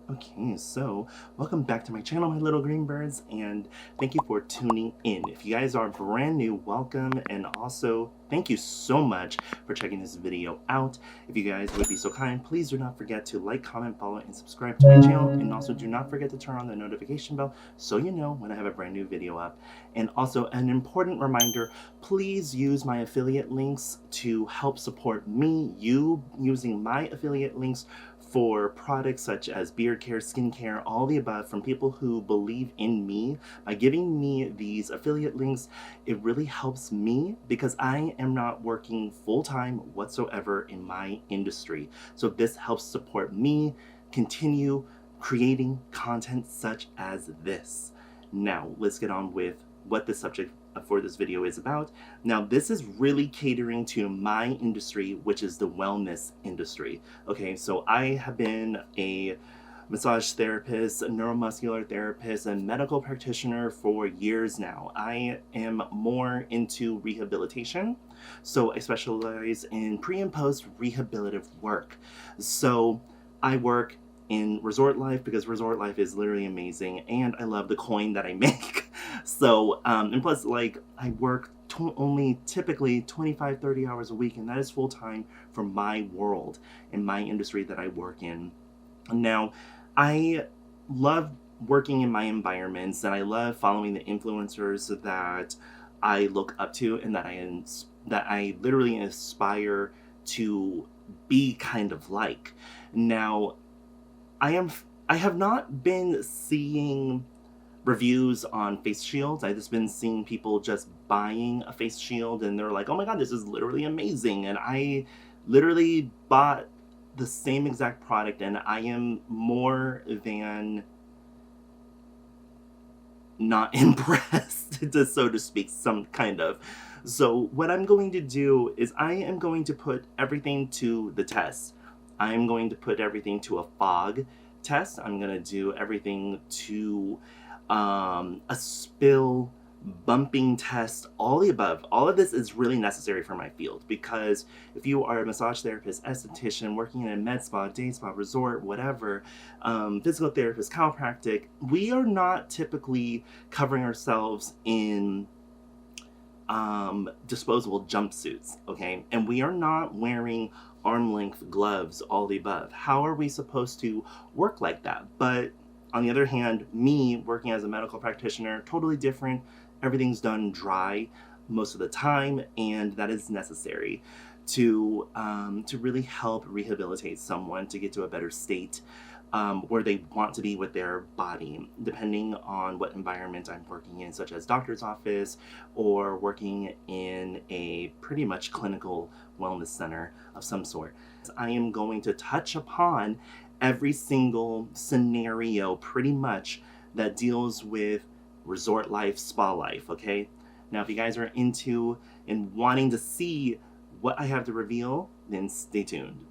Okay, so welcome back to my channel, my little green birds, and thank you for tuning in. If you guys are brand new, welcome, and also thank you so much for checking this video out. If you guys would be so kind, please do not forget to like, comment, follow, and subscribe to my channel, and also do not forget to turn on the notification bell so you know when I have a brand new video up. And also an important reminder, please use my affiliate links to help support me. You using my affiliate links for products such as beard care, skincare, all the above from people who believe in me. By giving me these affiliate links, it really helps me because I am not working full-time whatsoever in my industry. So this helps support me continue creating content such as this. Now, let's get on with what the subject for this video is about. Now, this is really catering to my industry, which is the wellness industry. Okay, so I have been a massage therapist, a neuromuscular therapist, and medical practitioner for years now. I am more into rehabilitation, so I specialize in pre and post rehabilitative work. So I work in resort life because resort life is literally amazing, and I love the coin that I make. So and plus, like, I work only typically 25-30 hours a week, and that is full-time for my world and my industry that I work in. Now, I love working in my environments, and I love following the influencers that I look up to and that I literally aspire to be kind of like. Now, I have not been seeing reviews on face shields. I've just been seeing people just buying a face shield and they're like, oh my god, this is literally amazing. And I literally bought the same exact product and I am more than not impressed, so to speak, some kind of. So what I'm going to do is I am going to put everything to the test. I'm going to put everything to a fog test. I'm going to do everything to a spill bumping test, all the above. All of this is really necessary for my field because if you are a massage therapist, esthetician, working in a med spa, day spa, resort, whatever, physical therapist, chiropractic, we are not typically covering ourselves in disposable jumpsuits, okay? And we are not wearing arm-length gloves, all the above. How are we supposed to work like that? But on the other hand, me working as a medical practitioner, totally different. Everything's done dry most of the time, and that is necessary to really help rehabilitate someone to get to a better state where they want to be with their body, depending on what environment I'm working in, such as doctor's office or working in a pretty much clinical wellness center of some sort. I am going to touch upon every single scenario pretty much that deals with resort life, spa life, okay? Now, if you guys are into and wanting to see what I have to reveal, then stay tuned.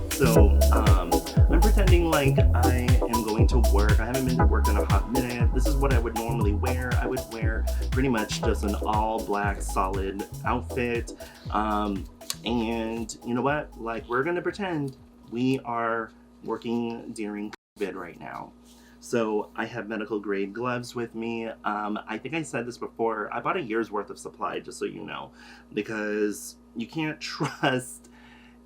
So, I'm pretending like I am going to work. I haven't been to work in a hot minute. This is what I would normally wear. I would wear pretty much just an all black solid outfit. And you know what? Like, we're gonna pretend we are working during COVID right now. So I have medical grade gloves with me. I think I said this before. I bought a year's worth of supply, just so you know, because you can't trust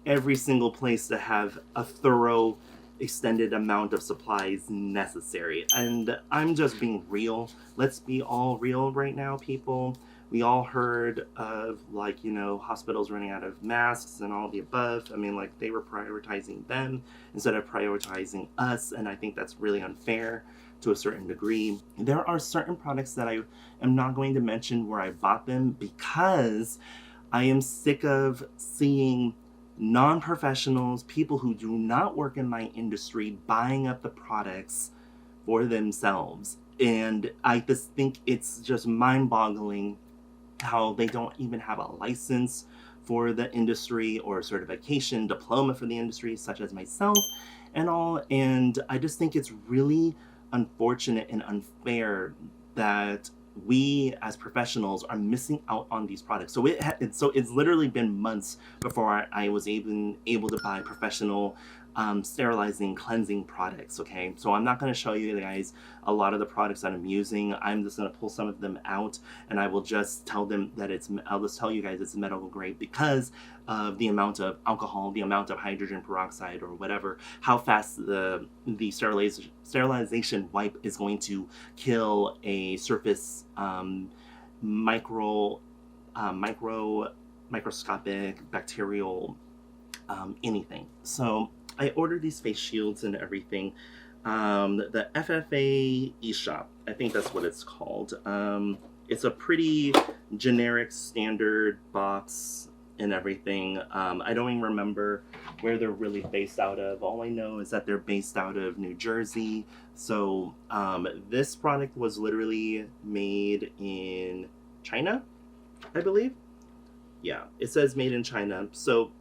every single place to have a thorough extended amount of supplies necessary. And I'm just being real. Let's be all real right now, people. We all heard of, like, you know, hospitals running out of masks and all the above. I mean, like, they were prioritizing them instead of prioritizing us, and I think that's really unfair to a certain degree. There are certain products that I am not going to mention where I bought them because I am sick of seeing non-professionals, people who do not work in my industry, buying up the products for themselves. And I just think it's just mind-boggling how they don't even have a license for the industry or certification, diploma for the industry, such as myself and all. And I just think it's really unfortunate and unfair that we as professionals are missing out on these products. So it's literally been months before I was even able to buy professional sterilizing, cleansing products. Okay, so I'm not going to show you guys a lot of the products that I'm using. I'm just going to pull some of them out, and I will just tell them that I'll just tell you guys it's medical grade because of the amount of alcohol, the amount of hydrogen peroxide, or whatever, how fast the sterilization wipe is going to kill a surface microscopic bacterial anything. So I ordered these face shields and everything. The FFA ESHOP, I think that's what it's called. It's a pretty generic standard box and everything. I don't even remember where they're really based out of. All I know is that they're based out of New Jersey. So this product was literally made in China, I believe. Yeah, it says made in China. So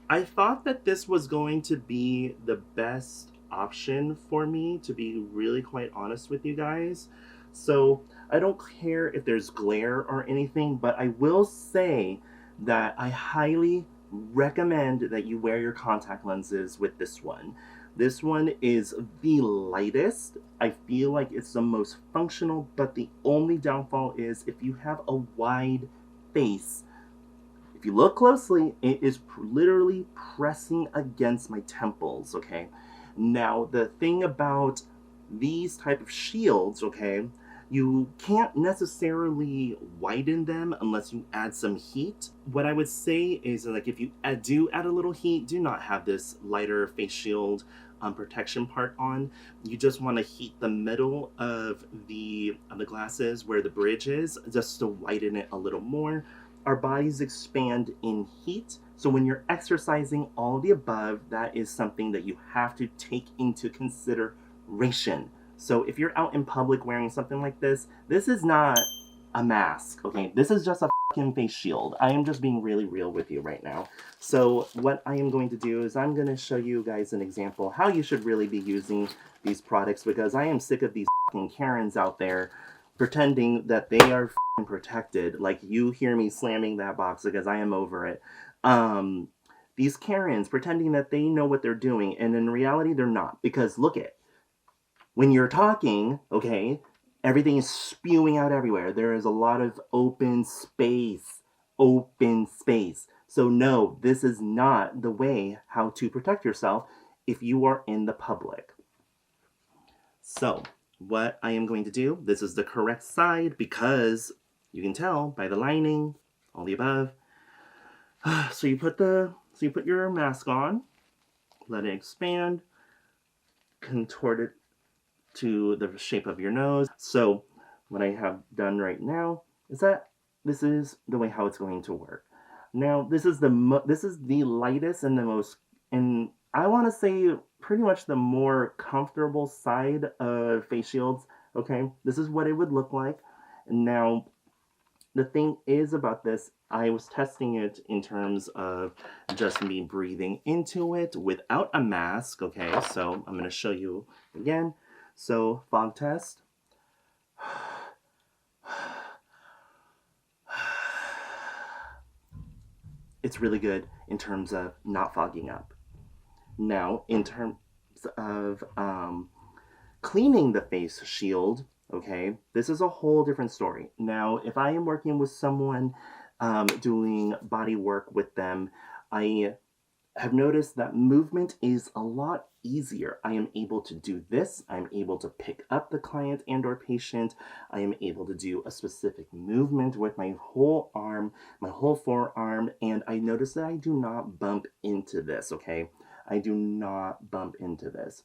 I thought that this was going to be the best option for me, to be really quite honest with you guys. So I don't care if there's glare or anything, but I will say that I highly recommend that you wear your contact lenses with this one. This one is the lightest. I feel like it's the most functional, but the only downfall is if you have a wide face, if you look closely, it is literally pressing against my temples, okay? Now, the thing about these type of shields, okay, you can't necessarily widen them unless you add some heat. What I would say is, like, if you do add a little heat, do not have this lighter face shield protection part on. You just want to heat the middle of the glasses where the bridge is, just to widen it a little more. Our bodies expand in heat, so when you're exercising, all the above, that is something that you have to take into consideration. So if you're out in public wearing something like this is not a mask, okay? This is just a fucking face shield. I am just being really real with you right now. So what I am going to do is I'm going to show you guys an example how you should really be using these products, because I am sick of these fucking Karens out there pretending that they are protected. Like, you hear me slamming that box because I am over it. These Karens pretending that they know what they're doing, and in reality they're not, because look at, when you're talking, okay, everything is spewing out everywhere. There is a lot of open space. So no, this is not the way how to protect yourself if you are in the public. So what I am going to do, this is the correct side, because you can tell by the lining, all the above. So you put your mask on, let it expand, contort it to the shape of your nose. So what I have done right now is that this is the way how it's going to work. Now this is the lightest and the most, and I want to say pretty much the more comfortable side of face shields. Okay, this is what it would look like. Now the thing is about this, I was testing it in terms of just me breathing into it without a mask. Okay, so I'm going to show you again. So fog test. It's really good in terms of not fogging up. Now, in terms of cleaning the face shield, okay, this is a whole different story. Now, if I am working with someone doing body work with them, I have noticed that movement is a lot easier. I am able to do this. I'm able to pick up the client and or patient. I am able to do a specific movement with my whole arm, my whole forearm, and I notice that I do not bump into this, okay? I do not bump into this.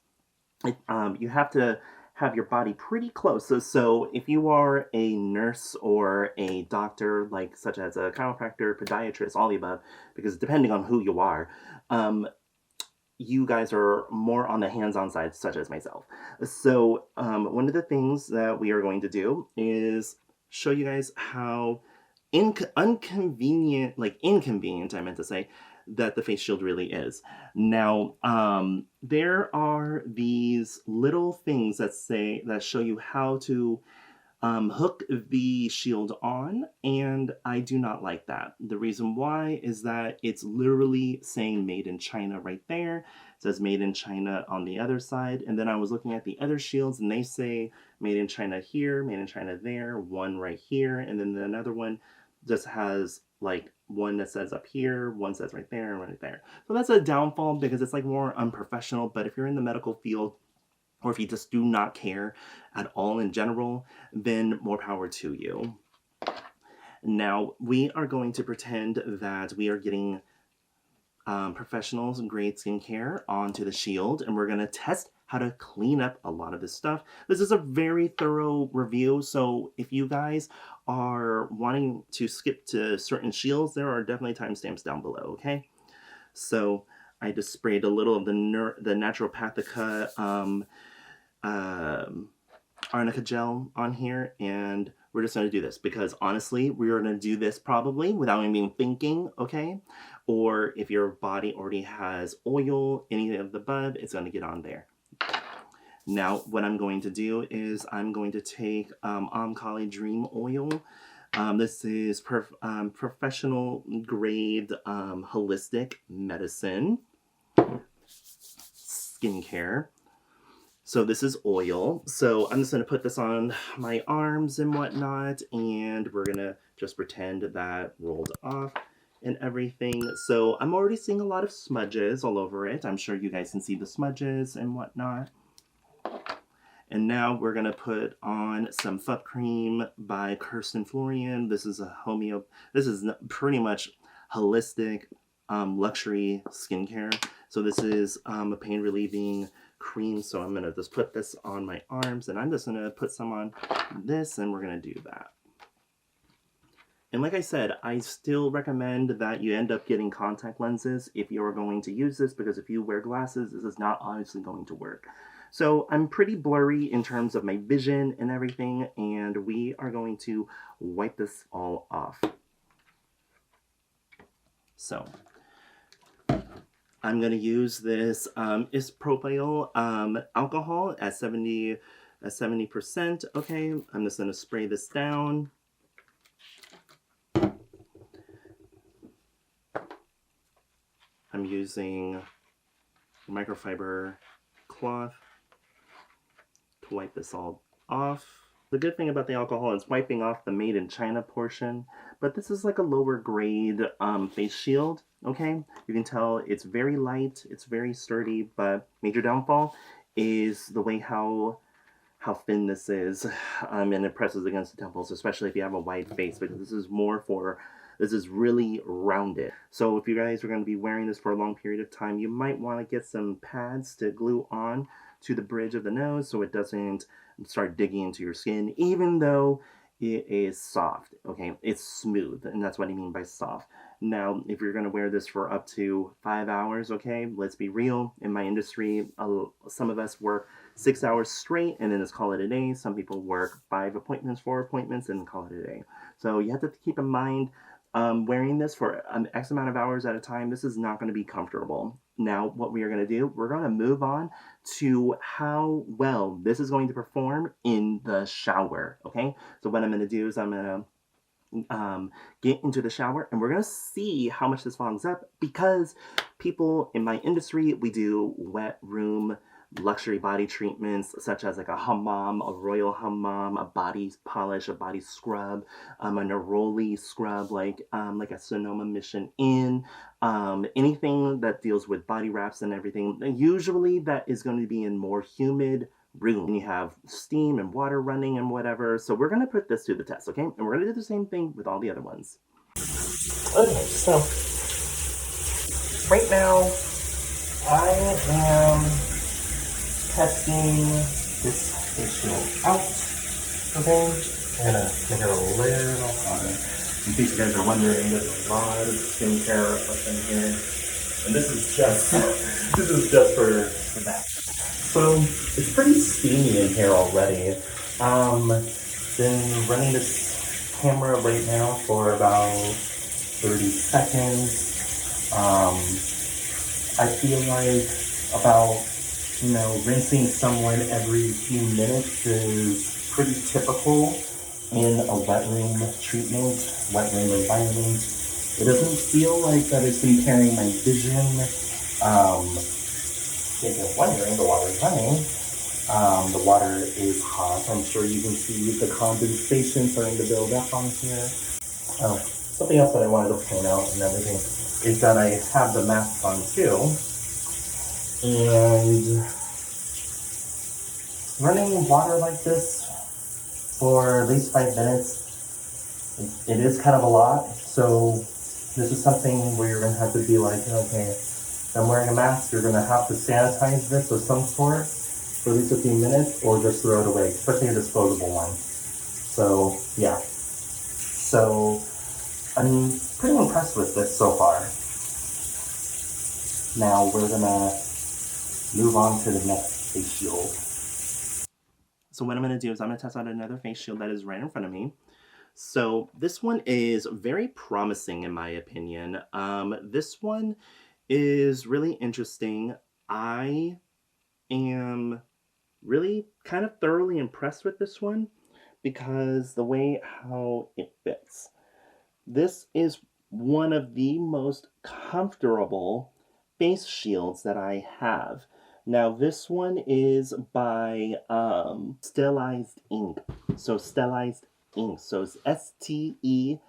You have to have your body pretty close. So if you are a nurse or a doctor, like such as a chiropractor, podiatrist, all the above, because depending on who you are, you guys are more on the hands-on side, such as myself. So one of the things that we are going to do is show you guys how inconvenient, I meant to say, that the face shield really is. Now, there are these little things that show you how to hook the shield on, and I do not like that. The reason why is that it's literally saying made in China right there. It says made in China on the other side, and then I was looking at the other shields and they say made in China here, made in China there, one right here, and then another one just has like one that says up here, one says right there, and right there. So that's a downfall because it's like more unprofessional, but if you're in the medical field, or if you just do not care at all in general, then more power to you. Now, we are going to pretend that we are getting professionals grade skincare onto the shield, and we're going to test how to clean up a lot of this stuff. This is a very thorough review, so if you guys are wanting to skip to certain shields, there are definitely timestamps down below, okay? So I just sprayed a little of the Naturopathica arnica gel on here, and we're just going to do this because honestly we're going to do this probably without even thinking, okay? Or if your body already has oil, any of the above, it's going to get on there. Now what I'm going to do is I'm going to take Omkali Dream Oil. This is professional grade holistic medicine skincare. So this is oil. So I'm just going to put this on my arms and whatnot, and we're going to just pretend that rolled off and everything. So I'm already seeing a lot of smudges all over it. I'm sure you guys can see the smudges and whatnot. And now we're going to put on some Fup Cream by Kirsten Florian. This is this is pretty much holistic luxury skincare. So this is a pain relieving cream, so I'm going to just put this on my arms, and I'm just going to put some on this, and we're going to do that. And like I said, I still recommend that you end up getting contact lenses if you are going to use this, because if you wear glasses, this is not obviously going to work. So I'm pretty blurry in terms of my vision and everything, and we are going to wipe this all off. So I'm going to use this isopropyl alcohol at 70%. Okay, I'm just going to spray this down. I'm using microfiber cloth to wipe this all off. The good thing about the alcohol is wiping off the made in China portion, but this is like a lower grade face shield, okay? You can tell it's very light, it's very sturdy, but major downfall is the way how thin this is, and it presses against the temples, especially if you have a wide face, because this is really rounded. So if you guys are going to be wearing this for a long period of time, you might want to get some pads to glue on to the bridge of the nose so it doesn't start digging into your skin, even though it is soft, okay? It's smooth, and that's what I mean by soft. Now, if you're going to wear this for up to 5 hours, okay, let's be real. In my industry, some of us work 6 hours straight and then just call it a day. Some people work 4 appointments, and call it a day. So you have to keep in mind, wearing this for an X amount of hours at a time, this is not going to be comfortable. Now, what we are going to do, we're going to move on to how well this is going to perform in the shower, okay? So what I'm going to do is I'm going to get into the shower, and we're going to see how much this fogs up, because people in my industry, we do wet room luxury body treatments such as like a hammam, a royal hammam, a body polish, a body scrub, a neroli scrub, like a Sonoma Mission Inn, anything that deals with body wraps and everything. Usually that is going to be in more humid room. And you have steam and water running and whatever. So we're going to put this to the test, okay? And we're going to do the same thing with all the other ones. Okay, so right now I am testing this issue out. Okay, I'm gonna make it a little hotter. In case you guys are wondering, there's a lot of skincare up in here, and this is just for that. So it's pretty steamy in here already. Been running this camera right now for about 30 seconds. I feel like about, rinsing someone every few minutes is pretty typical in a wet room treatment, wet room environment. It doesn't feel like that it's impairing my vision. If you're wondering, the water is running. The water is hot. I'm sure you can see the condensation starting to build up on here. Oh, something else that I wanted to point out and everything is that I have the mask on too. And running water like this for at least 5 minutes, it is kind of a lot. So this is something where you're going to have to be like, okay, I'm wearing a mask, you're going to have to sanitize this of some sort for at least a few minutes, or just throw it away, especially a disposable one. So yeah, so I'm pretty impressed with this so far. Now we're gonna move on to the next face shield. So what I'm gonna do is I'm gonna test out another face shield that is right in front of me. So this one is very promising in my opinion. This one is really interesting. I am really kind of thoroughly impressed with this one because the way how it fits. This is one of the most comfortable face shields that I have. Now this one is by STELISED ink. So STELISED ink. So it's STELISED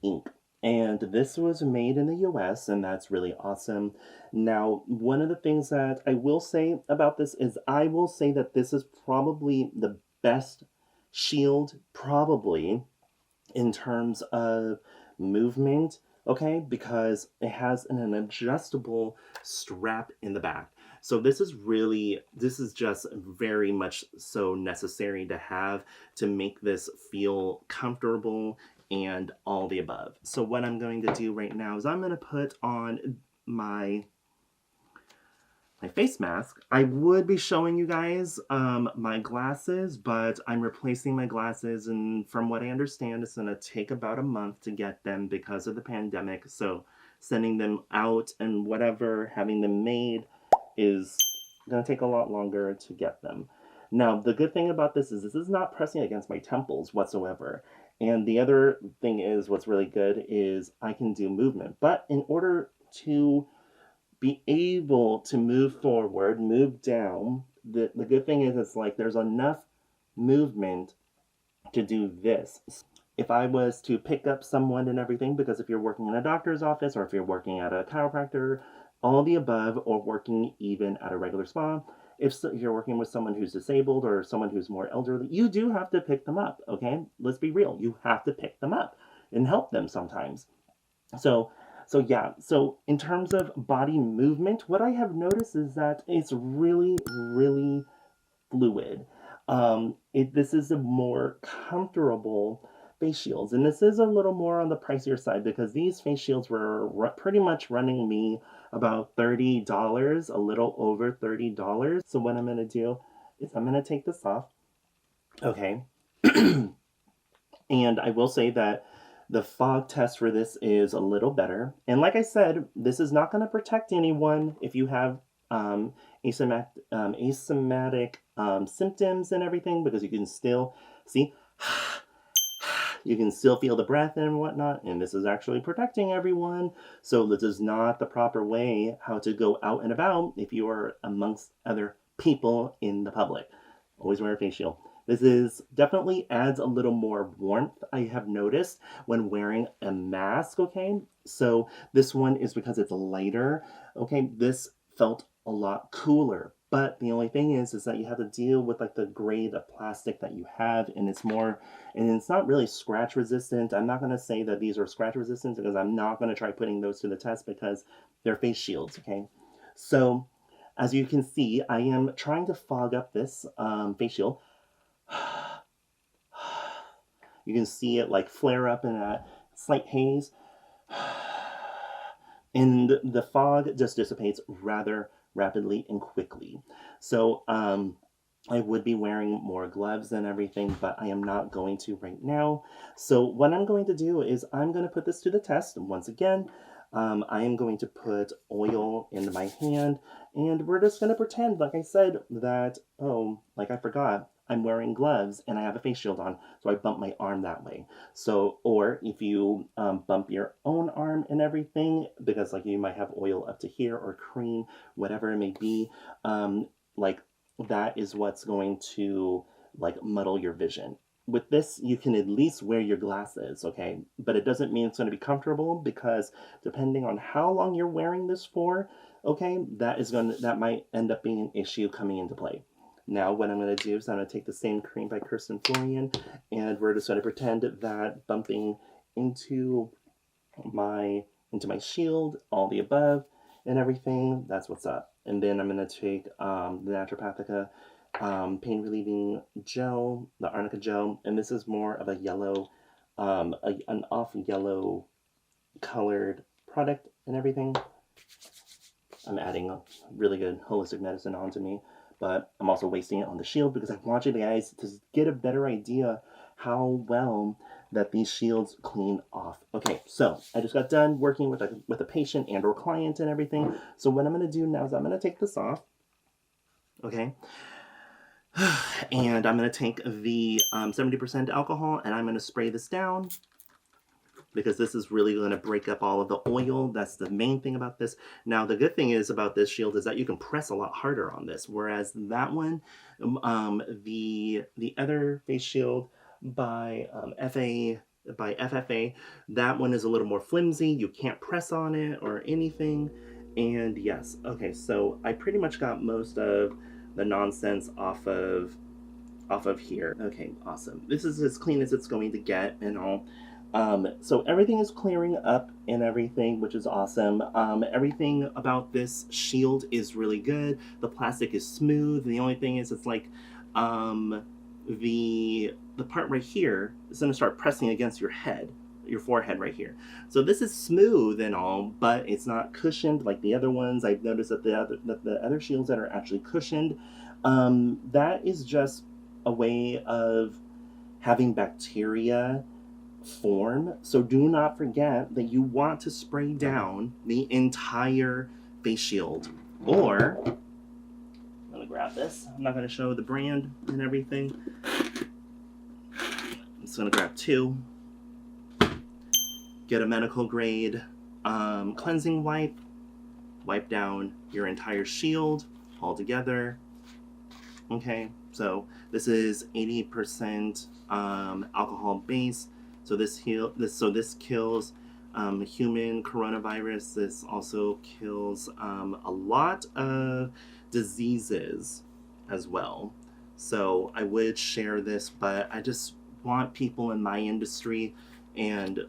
ink. And this was made in the US, and that's really awesome. Now, one of the things that I will say about this is I will say that this is probably the best shield, probably, in terms of movement, okay? Because it has an adjustable strap in the back. So this is just very much so necessary to have to make this feel comfortable and all the above. So what I'm going to do right now is I'm going to put on my face mask. I would be showing you guys my glasses, but I'm replacing my glasses, and from what I understand, it's going to take about a month to get them because of the pandemic. So sending them out and whatever, having them made is going to take a lot longer to get them. Now, the good thing about this is not pressing against my temples whatsoever. And the other thing is, what's really good is I can do movement. But in order to be able to move forward, move down, the good thing is it's like there's enough movement to do this. If I was to pick up someone and everything, because if you're working in a doctor's office or if you're working at a chiropractor, all the above, or working even at a regular spa, if you're working with someone who's disabled or someone who's more elderly, you do have to pick them up, okay? Let's be real. You have to pick them up and help them sometimes. So yeah, so in terms of body movement, what I have noticed is that it's really, really fluid. This is a more comfortable face shields, and this is a little more on the pricier side because these face shields were pretty much running me about $30, a little over $30. So what I'm going to do is I'm going to take this off, okay? And I will say that the fog test for this is a little better. And like I said, this is not going to protect anyone if you have asymptomatic symptoms and everything, because you can still see, you can still feel the breath and whatnot, and this is actually protecting everyone. So this is not the proper way how to go out and about if you are amongst other people in the public. Always wear a face shield. This definitely adds a little more warmth, I have noticed, when wearing a mask, okay? So this one is because it's lighter, okay? This felt a lot cooler, but the only thing is that you have to deal with like the grade of plastic that you have, and it's not really scratch resistant. I'm not gonna say that these are scratch resistant because I'm not gonna try putting those to the test because they're face shields, okay? So as you can see, I am trying to fog up this face shield. You can see it like flare up in a slight haze. And the fog just dissipates rather rapidly and quickly. So I would be wearing more gloves and everything, but I am not going to right now. So what I'm going to do is I'm going to put this to the test once again. I am going to put oil in my hand, and we're just going to pretend, like I said, that, oh, like I forgot, I'm wearing gloves and I have a face shield on, so I bump my arm that way. So, or if you bump your own arm and everything, because like you might have oil up to here or cream, whatever it may be, like that is what's going to like muddle your vision. With this, you can at least wear your glasses, okay? But it doesn't mean it's going to be comfortable, because depending on how long you're wearing this for, okay, that might end up being an issue coming into play. Now, what I'm going to do is I'm going to take the same cream by Kirsten Florian, and we're just going to pretend that bumping into my shield, all the above, and everything, that's what's up. And then I'm going to take the Naturopathica pain relieving gel, the arnica gel, and this is more of a yellow, an off yellow colored product and everything. I'm adding a really good holistic medicine onto me, but I'm also wasting it on the shield because I want you guys to get a better idea how well that these shields clean off. Okay, so I just got done working with a patient and or client and everything. So what I'm going to do now is I'm going to take this off. Okay. And I'm going to take the 70% alcohol and I'm going to spray this down, because this is really going to break up all of the oil. That's the main thing about this. Now, the good thing is about this shield is that you can press a lot harder on this, whereas that one, the other face shield by FFA, that one is a little more flimsy. You can't press on it or anything. And yes, okay, so I pretty much got most of the nonsense off of here. Okay, awesome. This is as clean as it's going to get and all. So everything is clearing up and everything, which is awesome. Everything about this shield is really good. The plastic is smooth. The only thing is, it's like the part right here is going to start pressing against your head, your forehead right here. So this is smooth and all, but it's not cushioned like the other ones. I've noticed that the other shields that are actually cushioned, that is just a way of having bacteria form. So do not forget that you want to spray down the entire face shield. Or, I'm gonna grab this. I'm not gonna show the brand and everything. I'm just gonna grab two. Get a medical grade cleansing wipe. Wipe down your entire shield all together. Okay, so this is 80% alcohol base. So this kills human coronavirus. This also kills a lot of diseases as well. So I would share this, but I just want people in my industry and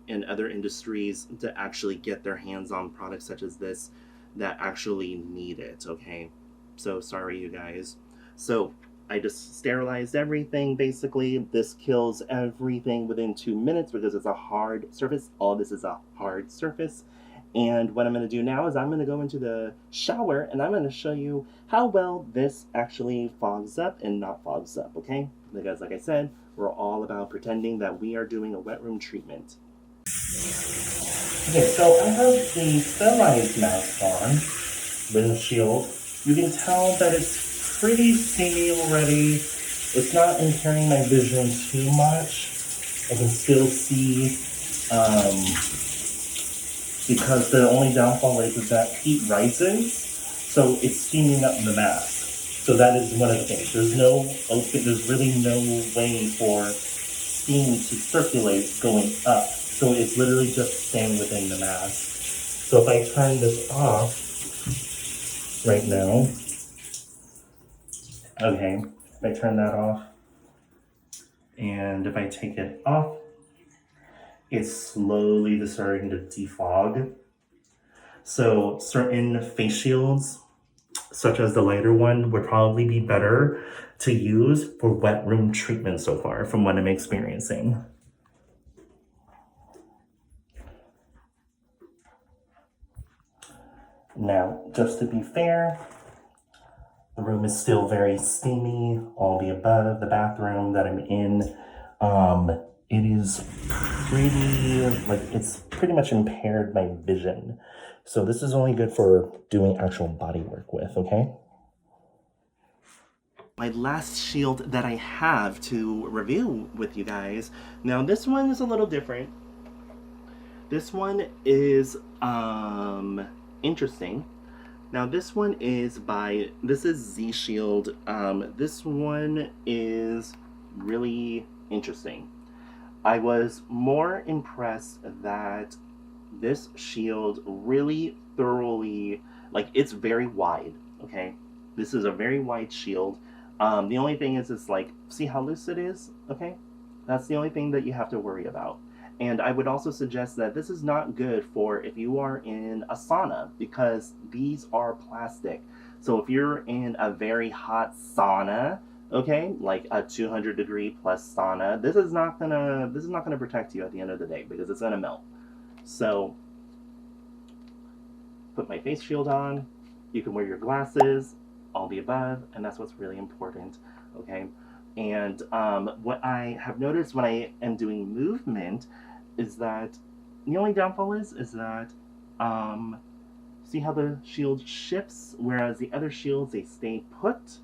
in other industries to actually get their hands on products such as this that actually need it. Okay, so sorry, you guys. So I just sterilized everything, basically. This kills everything within 2 minutes because it's a hard surface. All this is a hard surface. And what I'm going to do now is I'm going to go into the shower and I'm going to show you how well this actually fogs up and not fogs up, okay? Because like I said, we're all about pretending that we are doing a wet room treatment. Okay, so I have the sterilized mask on with a shield. You can tell that it's pretty steamy already. It's not impairing my vision too much. I can still see, because the only downfall is that heat rises, so it's steaming up the mask. So that is one of the things. There's really no way for steam to circulate going up. So it's literally just staying within the mask. So if I turn this off right now, okay, if I turn that off, and if I take it off, it's slowly just starting to defog. So certain face shields, such as the lighter one, would probably be better to use for wet room treatment so far, from what I'm experiencing. Now, just to be fair, The room is still very steamy, all the above. The bathroom that I'm in, it is pretty, like, it's pretty much impaired my vision. So this is only good for doing actual body work with, okay? My last shield that I have to review with you guys. Now this one is a little different. This one is interesting. Now this one is this is ZSHIELD. This one is really interesting. I was more impressed that this shield really thoroughly, like, it's very wide, okay? This is a very wide shield. The only thing is, it's like, see how loose it is, okay? That's the only thing that you have to worry about. And I would also suggest that this is not good for if you are in a sauna, because these are plastic. So if you're in a very hot sauna, okay, like a 200-degree plus sauna, this is not gonna protect you at the end of the day, because it's gonna melt. So put my face shield on. You can wear your glasses, all the above, and that's what's really important, okay? And what I have noticed when I am doing movement is that the only downfall is that see how the shield shifts, whereas the other shields, they stay put.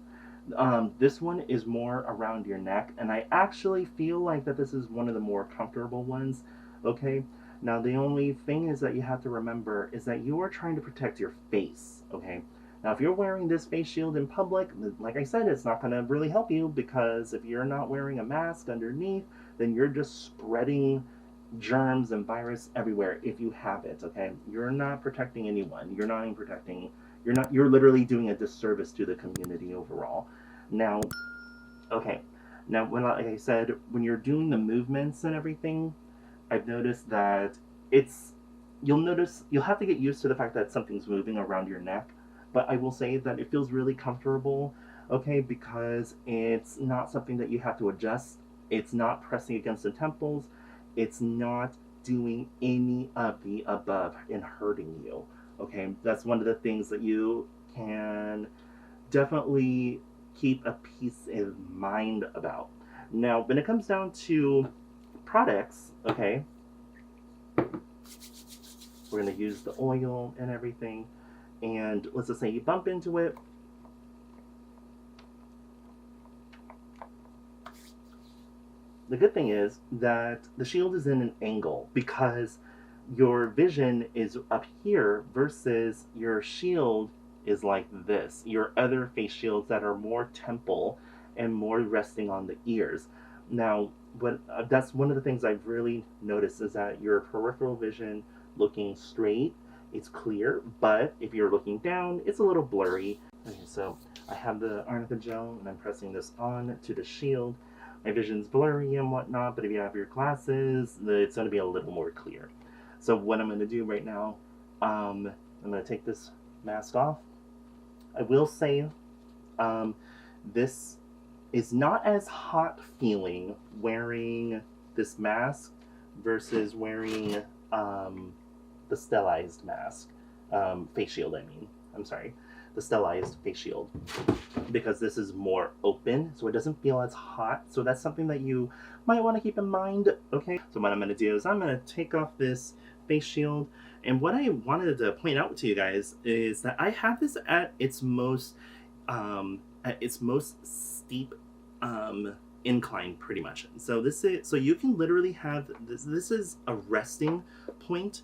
This one is more around your neck, and I actually feel like that this is one of the more comfortable ones, okay? Now the only thing is that you have to remember is that you are trying to protect your face, okay? Now, if you're wearing this face shield in public, like I said, it's not going to really help you, because if you're not wearing a mask underneath, then you're just spreading germs and virus everywhere if you have it, okay? You're not protecting anyone. You're not even protecting, you're literally doing a disservice to the community overall. Now, okay. Now, like I said, when you're doing the movements and everything, I've noticed that you'll have to get used to the fact that something's moving around your neck. But I will say that it feels really comfortable, okay, because it's not something that you have to adjust. It's not pressing against the temples. It's not doing any of the above and hurting you, okay? That's one of the things that you can definitely keep a peace of mind about. Now, when it comes down to products, okay, we're going to use the oil and everything. And let's just say you bump into it. The good thing is that the shield is in an angle, because your vision is up here versus your shield is like this. Your other face shields that are more temple and more resting on the ears. Now, that's one of the things I've really noticed, is that your peripheral vision looking straight, it's clear, but if you're looking down, it's a little blurry. Okay, so I have the arnica gel, and I'm pressing this on to the shield. My vision's blurry and whatnot, but if you have your glasses, it's going to be a little more clear. So what I'm going to do right now, I'm going to take this mask off. I will say, this is not as hot feeling wearing this mask versus wearing the STELISED mask, face shield, I'm sorry, the STELISED face shield, because this is more open, so it doesn't feel as hot. So that's something that you might want to keep in mind, okay? So what I'm going to do is I'm going to take off this face shield, and what I wanted to point out to you guys is that I have this at its most steep incline, pretty much. So you can literally have this is a resting point.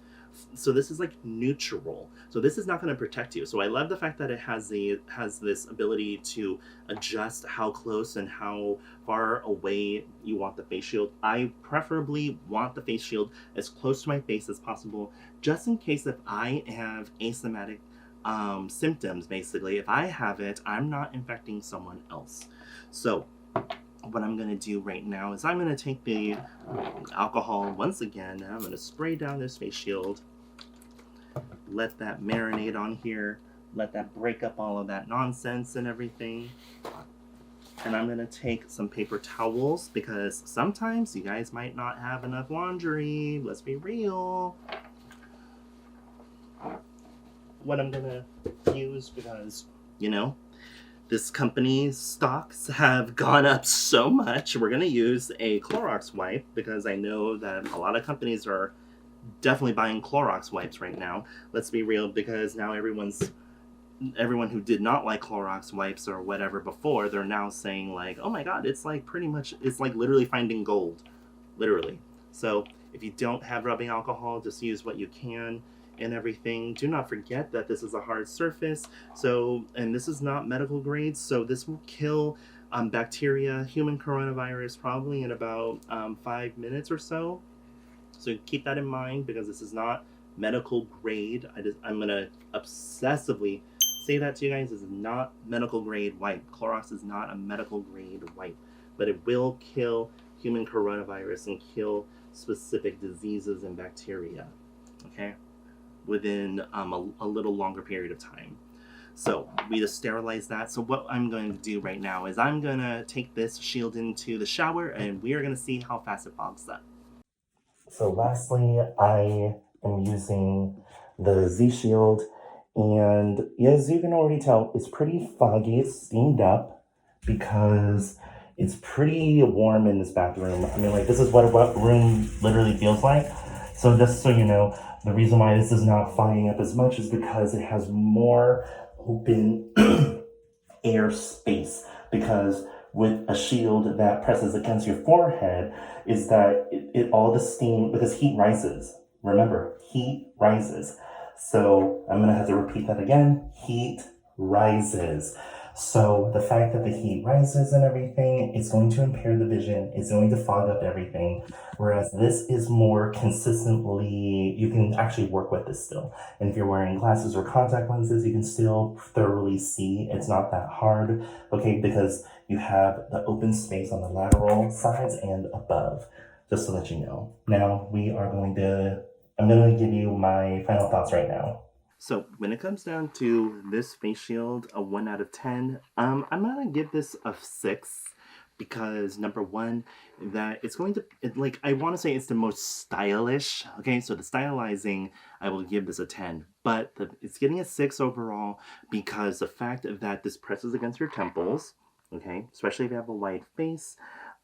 So this is like neutral. So this is not going to protect you. So I love the fact that it has this ability to adjust how close and how far away you want the face shield. I preferably want the face shield as close to my face as possible, just in case if I have asymptomatic symptoms, basically. If I have it, I'm not infecting someone else. So what I'm going to do right now is I'm going to take the alcohol once again, and I'm going to spray down this face shield, let that marinate on here, let that break up all of that nonsense and everything. And I'm going to take some paper towels, because sometimes you guys might not have enough laundry. Let's be real. What I'm going to use, because, you know, this company's stocks have gone up so much. We're going to use a Clorox wipe because I know that a lot of companies are definitely buying Clorox wipes right now. Let's be real, because now everyone who did not like Clorox wipes or whatever before, they're now saying like, oh my god, it's like it's like literally finding gold. Literally. So if you don't have rubbing alcohol, just use what you can and everything. Do not forget that this is a hard surface, so, and this is not medical grade, so this will kill bacteria, human coronavirus, probably in about 5 minutes or so. So keep that in mind, because this is not medical grade. I'm gonna obsessively say that to you guys. This is not medical grade wipe. Clorox is not a medical grade wipe, but it will kill human coronavirus and kill specific diseases and bacteria, okay, within a little longer period of time. So we just sterilize that. So what I'm going to do right now is I'm gonna take this shield into the shower, and we are gonna see how fast it fogs up. So lastly, I am using the ZSHIELD, and as you can already tell, it's pretty foggy. It's steamed up because it's pretty warm in this bathroom. I mean, like, this is what a wet room literally feels like. So just so you know, the reason why this is not fogging up as much is because it has more open air space, because with a shield that presses against your forehead is that it all the steam, because heat rises. Remember, heat rises. So I'm gonna have to repeat that again. Heat rises. So the fact that the heat rises and everything, it's going to impair the vision. It's going to fog up everything. Whereas this is more consistently, you can actually work with this still. And if you're wearing glasses or contact lenses, you can still thoroughly see. It's not that hard, okay, because you have the open space on the lateral sides and above, just to let you know. Now I'm going to give you my final thoughts right now. So when it comes down to this face shield, a 1 out of 10, I'm going to give this a 6. Because number one, that it's going to, I want to say it's the most stylish. Okay, so the stylizing, I will give this a 10, but it's getting a 6 overall because the fact that this presses against your temples, okay, especially if you have a wide face,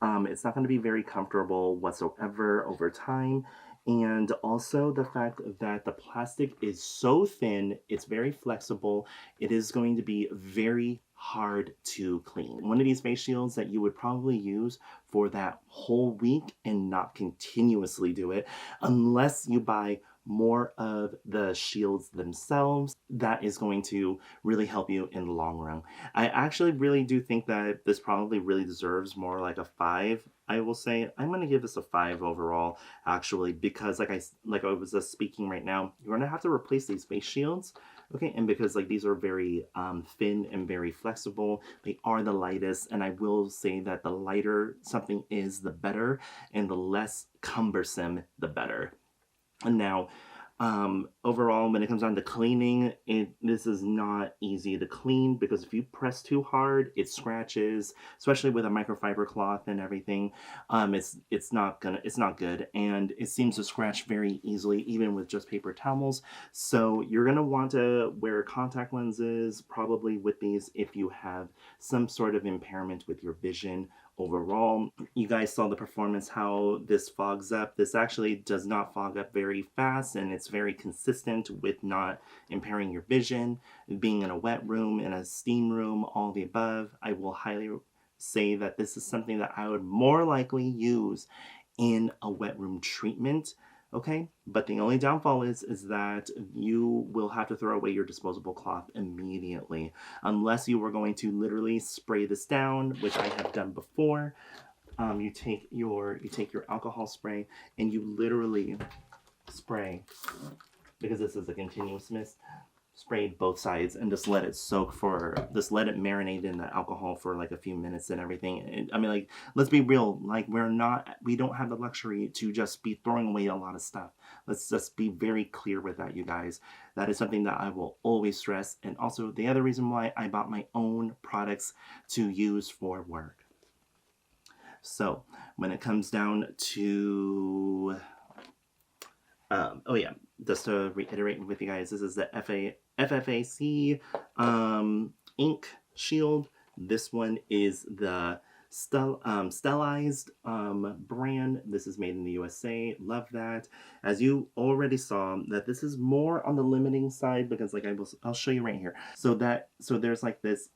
it's not going to be very comfortable whatsoever over time. And also the fact that the plastic is so thin, it's very flexible, it is going to be very hard to clean. One of these face shields that you would probably use for that whole week and not continuously do it, unless you buy more of the shields themselves. That is going to really help you in the long run. I actually really do think that this probably really deserves more like a 5. I will say I'm going to give this a 5 overall, actually, because like I was just speaking right now, you're going to have to replace these face shields. Okay, and because like these are very thin and very flexible, they are the lightest, and I will say that the lighter something is, the better, and the less cumbersome, the better. And now, overall, when it comes down to cleaning, this is not easy to clean, because if you press too hard, it scratches, especially with a microfiber cloth and everything. It's not good, and it seems to scratch very easily, even with just paper towels. So you're gonna want to wear contact lenses probably with these if you have some sort of impairment with your vision. Overall, you guys saw the performance, how this fogs up. This actually does not fog up very fast, and it's very consistent with not impairing your vision. Being in a wet room, in a steam room, all the above, I will highly say that this is something that I would more likely use in a wet room treatment. Okay, but the only downfall is that you will have to throw away your disposable cloth immediately, unless you were going to literally spray this down, which I have done before. You take your alcohol spray and you literally spray, because this is a continuous mist, spray both sides and just let it let it marinate in the alcohol for like a few minutes and everything. I mean, like, let's be real, like, we don't have the luxury to just be throwing away a lot of stuff. Let's just be very clear with that, you guys. That is something that I will always stress, and also the other reason why I bought my own products to use for work. So when it comes down to oh yeah, just to reiterate with you guys, this is the FFAC ink shield. This one is the STELISED brand. This is made in the USA. Love that. As you already saw, that this is more on the limiting side because, like, I'll show you right here. So there's like this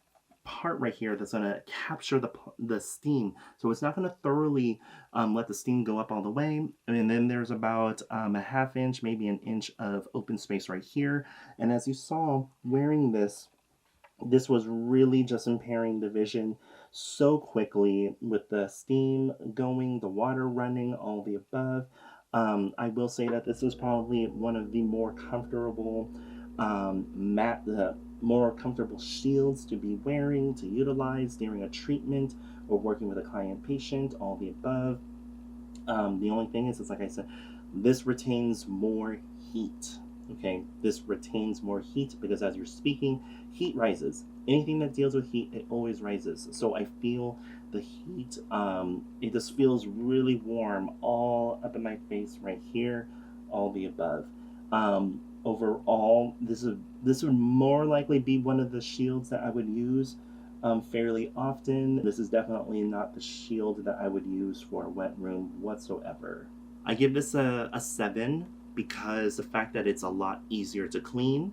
part right here that's going to capture the steam, so it's not going to thoroughly let the steam go up all the way. And then there's about a half inch, maybe an inch of open space right here. And as you saw, wearing this was really just impairing the vision so quickly with the steam going, the water running, all the above. I will say that this is probably one of the more comfortable more comfortable shields to be wearing, to utilize during a treatment or working with a client patient, all the above. The only thing is, like I said, this retains more heat. Okay, this retains more heat because as you're speaking, heat rises. Anything that deals with heat, it always rises. So I feel the heat, it just feels really warm all up in my face right here, all the above. Overall, this would more likely be one of the shields that I would use fairly often. This is definitely not the shield that I would use for a wet room whatsoever. I give this a 7 because the fact that it's a lot easier to clean.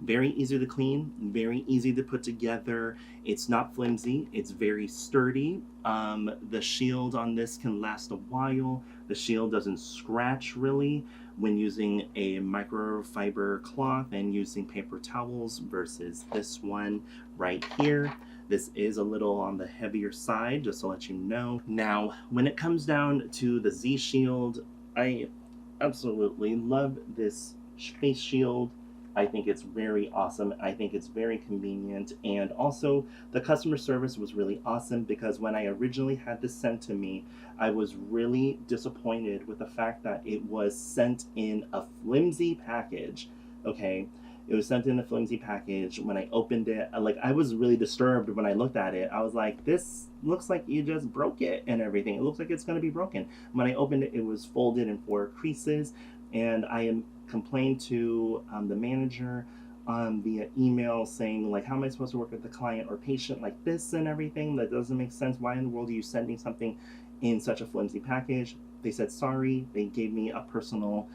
Very easy to clean, very easy to put together. It's not flimsy, it's very sturdy. The shield on this can last a while. The shield doesn't scratch really when using a microfiber cloth and using paper towels versus this one right here. This is a little on the heavier side, just to let you know. Now, when it comes down to the ZSHIELD, I absolutely love this face shield. I think it's very awesome. I think it's very convenient. And also, the customer service was really awesome because when I originally had this sent to me, I was really disappointed with the fact that it was sent in a flimsy package. Okay, it was sent in a flimsy package. When I opened it, I was really disturbed when I looked at it. I was like, this looks like you just broke it and everything. It looks like it's going to be broken. When I opened it, it was folded in 4 creases, and I complained to the manager via email saying, like, how am I supposed to work with the client or patient like this and everything? That doesn't make sense. Why in the world are you sending something in such a flimsy package? They said sorry. They gave me a personal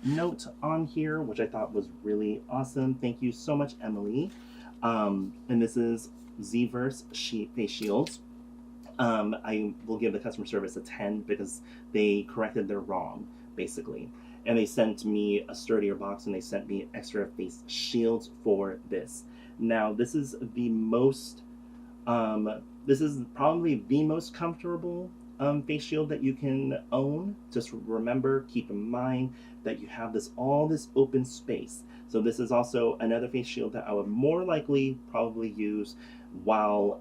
note on here, which I thought was really awesome. Thank you so much, Emily. And this is ZSHIELD face shields. I will give the customer service a 10 because they corrected their wrong, basically. And they sent me a sturdier box, and they sent me extra face shields for this. Now, this is the most, this is probably the most comfortable face shield that you can own. Just remember, keep in mind that you have all this open space. So this is also another face shield that I would more likely probably use while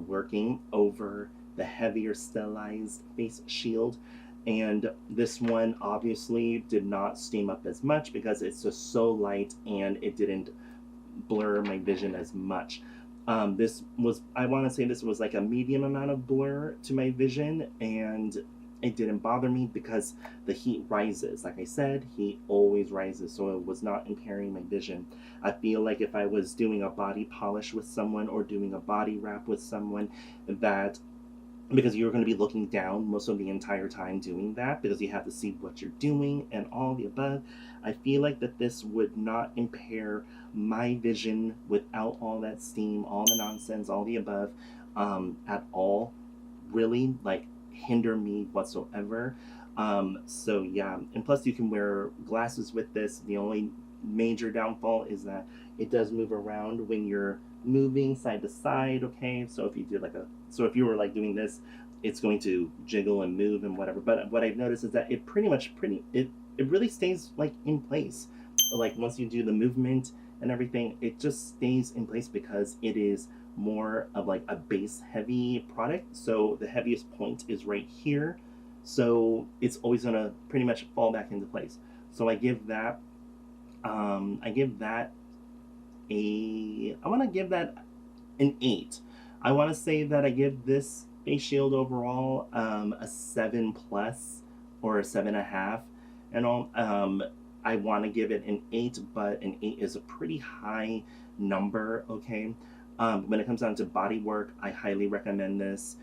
working over the heavier sterilized face shield. And this one obviously did not steam up as much because it's just so light and it didn't blur my vision as much. This was, I want to say this was like a medium amount of blur to my vision, and it didn't bother me because the heat rises. Like I said, heat always rises, so it was not impairing my vision. I feel like if I was doing a body polish with someone or doing a body wrap with someone, that because you're going to be looking down most of the entire time doing that because you have to see what you're doing and all the above, I feel like that this would not impair my vision without all that steam, all the nonsense, all the above, at all, really, like, hinder me whatsoever. So yeah, and plus you can wear glasses with this. The only major downfall is that it does move around when you're moving side to side. Okay, so if you do if you were like doing this, it's going to jiggle and move and whatever. But what I've noticed is that it it really stays like in place. Like once you do the movement and everything, it just stays in place because it is more of like a base heavy product. So the heaviest point is right here, so it's always gonna pretty much fall back into place. So I give that I want to give that an 8. I want to say that I give this face shield overall a 7 plus or a 7.5 and all. I want to give it an 8, but an 8 is a pretty high number. Okay, When it comes down to body work, I highly recommend this,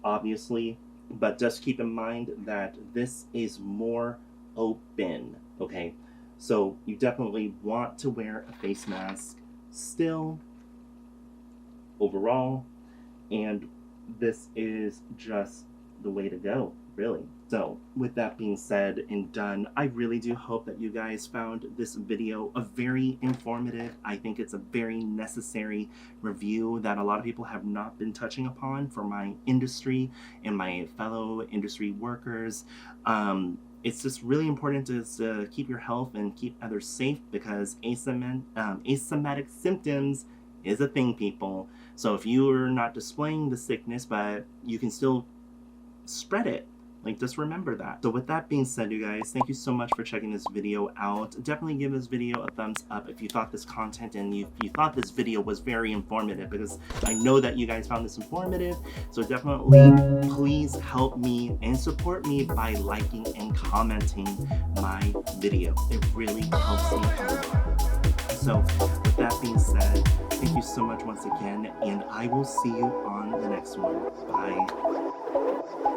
obviously, but just keep in mind that this is more open, okay? So you definitely want to wear a face mask still, overall, and this is just the way to go, really. So with that being said and done, I really do hope that you guys found this video very informative. I think it's a very necessary review that a lot of people have not been touching upon for my industry and my fellow industry workers. It's just really important to keep your health and keep others safe, because asymptomatic symptoms is a thing, people. So if you're not displaying the sickness, but you can still spread it, like, just remember that. So with that being said, you guys, thank you so much for checking this video out. Definitely give this video a thumbs up if you thought this content and you thought this video was very informative, because I know that you guys found this informative. So definitely please help me and support me by liking and commenting my video. It really helps me a lot. So with that being said, thank you so much once again, and I will see you on the next one. Bye.